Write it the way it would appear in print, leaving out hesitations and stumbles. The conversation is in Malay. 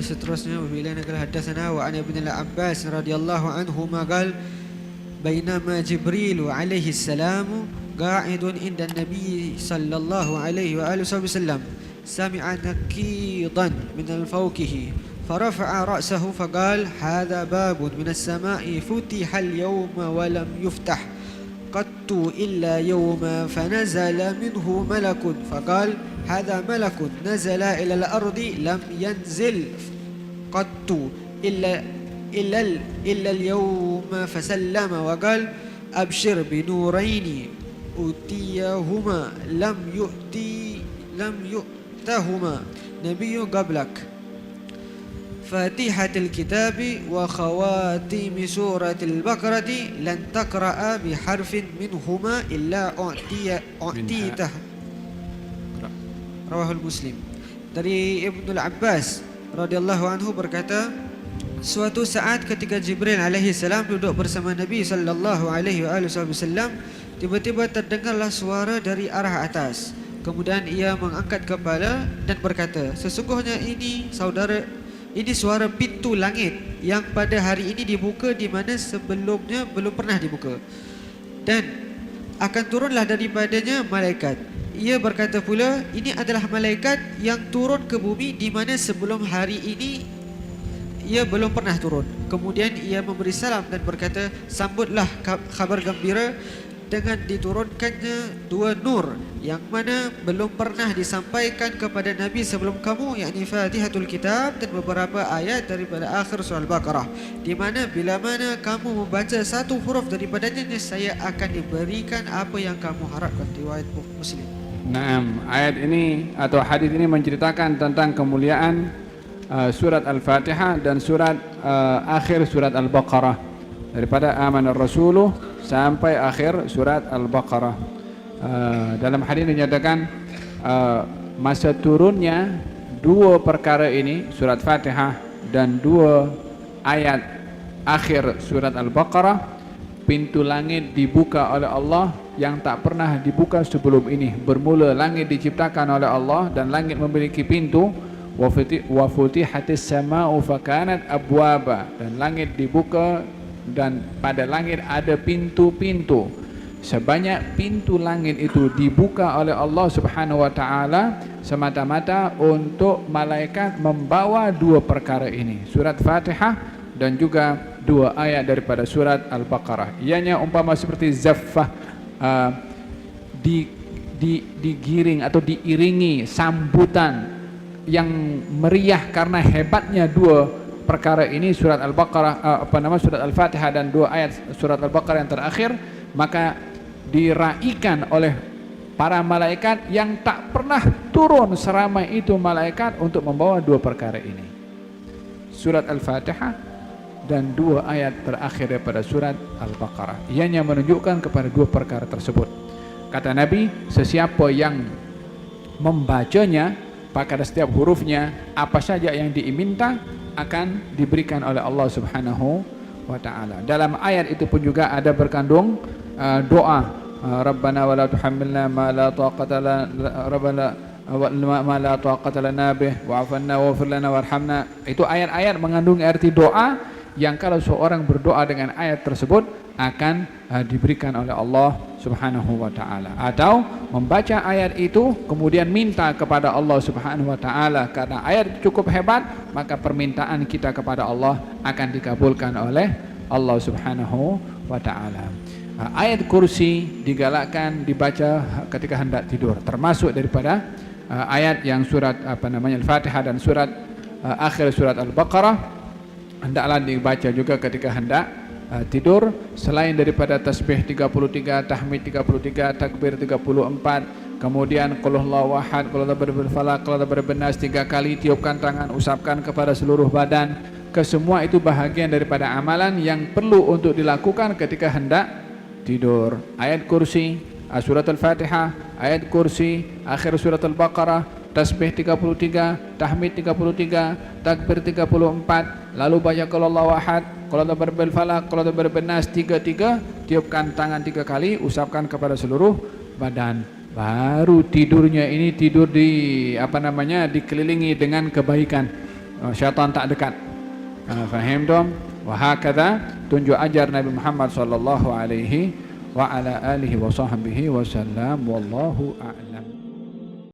seterusnya bila nakal hadatsana wa an ibn al-Abbas radhiyallahu anhuma qala bainama Jibril alaihi salam qa'idun inda an-nabi sallallahu alaihi wa alihi wasallam sami'a naqidan min al-fawqihi فرفع رأسه فقال هذا باب من السماء فتح اليوم ولم يفتح قط إلا يوما فنزل منه ملك فقال هذا ملك نزل إلى الأرض لم ينزل قط إلا اليوم فسلم وقال أبشر بنورين أوتيهما لم يؤتهما نبي قبلك فاتحة الكتاب وخواتيم سورة البقرة لن تقرأ بحرف منهما إلا أعطيته Rawahul Muslim. Dari Ibnu Abbas radhiyallahu anhu berkata, suatu saat ketika Jibril alaihi salam duduk bersama Nabi sallallahu alaihi wasallam, tiba-tiba terdengarlah suara dari arah atas. Kemudian ia mengangkat kepala dan berkata, sesungguhnya ini suara pintu langit yang pada hari ini dibuka di mana sebelumnya belum pernah dibuka. Dan akan turunlah daripadanya malaikat. Ia berkata pula, ini adalah malaikat yang turun ke bumi di mana sebelum hari ini ia belum pernah turun. Kemudian ia memberi salam dan berkata, sambutlah kabar gembira dengan diturunkannya dua nur yang mana belum pernah disampaikan kepada Nabi sebelum kamu, yakni Fatihatul Kitab dan beberapa ayat daripada akhir surah Al-Baqarah, di mana bila mana kamu membaca satu huruf daripadanya, saya akan diberikan apa yang kamu harapkan. Riwayat Muslim. Naam, ayat ini atau hadis ini menceritakan tentang kemuliaan surat Al-Fatihah dan surat akhir surat Al-Baqarah, daripada amanar rasuluh sampai akhir surat Al-Baqarah. Dalam hadis dinyatakan masa turunnya dua perkara ini, surat Fatihah dan dua ayat akhir surat Al-Baqarah, pintu langit dibuka oleh Allah yang tak pernah dibuka sebelum ini. Bermula langit diciptakan oleh Allah dan langit memiliki pintu, wa futihatis sama'u fakanat abwaba, dan langit dibuka dan pada langit ada pintu-pintu. Sebanyak pintu langit itu dibuka oleh Allah Subhanahu wa taala semata-mata untuk malaikat membawa dua perkara ini, surat Fatihah dan juga dua ayat daripada surat Al-Baqarah. Ianya umpama seperti zaffah, digiring atau diiringi sambutan yang meriah karena hebatnya dua perkara ini, surat Al-Baqarah, surat Al-Fatihah dan dua ayat surat Al-Baqarah yang terakhir, maka diraikan oleh para malaikat yang tak pernah turun seramai itu malaikat untuk membawa dua perkara ini, surat Al-Fatihah dan dua ayat terakhir daripada surat Al-Baqarah. Ianya menunjukkan kepada dua perkara tersebut. Kata Nabi, sesiapa yang membacanya pada setiap hurufnya, apa saja yang diminta akan diberikan oleh Allah Subhanahu wa taala. Dalam ayat itu pun juga ada berkandung doa, Rabbana wa la tuhammilna ma la taqata lana, Rabbana ma la taqata lana bih wa'fu 'anna waghfir lana warhamna. Itu ayat-ayat mengandung arti doa yang kalau seorang berdoa dengan ayat tersebut akan diberikan oleh Allah Subhanahu wa taala. Atau membaca ayat itu kemudian minta kepada Allah Subhanahu wa taala, karena ayat cukup hebat, maka permintaan kita kepada Allah akan dikabulkan oleh Allah Subhanahu wa taala. Ayat kursi digalakkan dibaca ketika hendak tidur, termasuk daripada ayat yang surat Al-Fatihah dan surat akhir surat Al-Baqarah hendaklah dibaca juga ketika hendak tidur, selain daripada tasbih 33, tahmid 33, takbir 34, kemudian qul huwallahu ahad, qul a'udzu birabbil falaq, qul a'udzu birabbin nas 3 kali, tiupkan tangan, usapkan kepada seluruh badan. Kesemua itu bahagian daripada amalan yang perlu untuk dilakukan ketika hendak tidur. Ayat kursi, surat Al-Fatihah, ayat kursi, akhir surat Al-Baqarah, tasbih 33, tahmid 33, takbir 34, lalu baca qul huwallahu ahad, qul a'udzu birabbil falaq, qul a'udzu birabbin nas 33, tiupkan tangan 3 kali, usapkan kepada seluruh badan. Baru tidurnya ini tidur dikelilingi dengan kebaikan. syaitan tak dekat. Faham dong? Wa hakadha, tunjuk ajar Nabi Muhammad sallallahu alaihi wa ala alihi wa sahbihi wasallam, wallahu a'lam.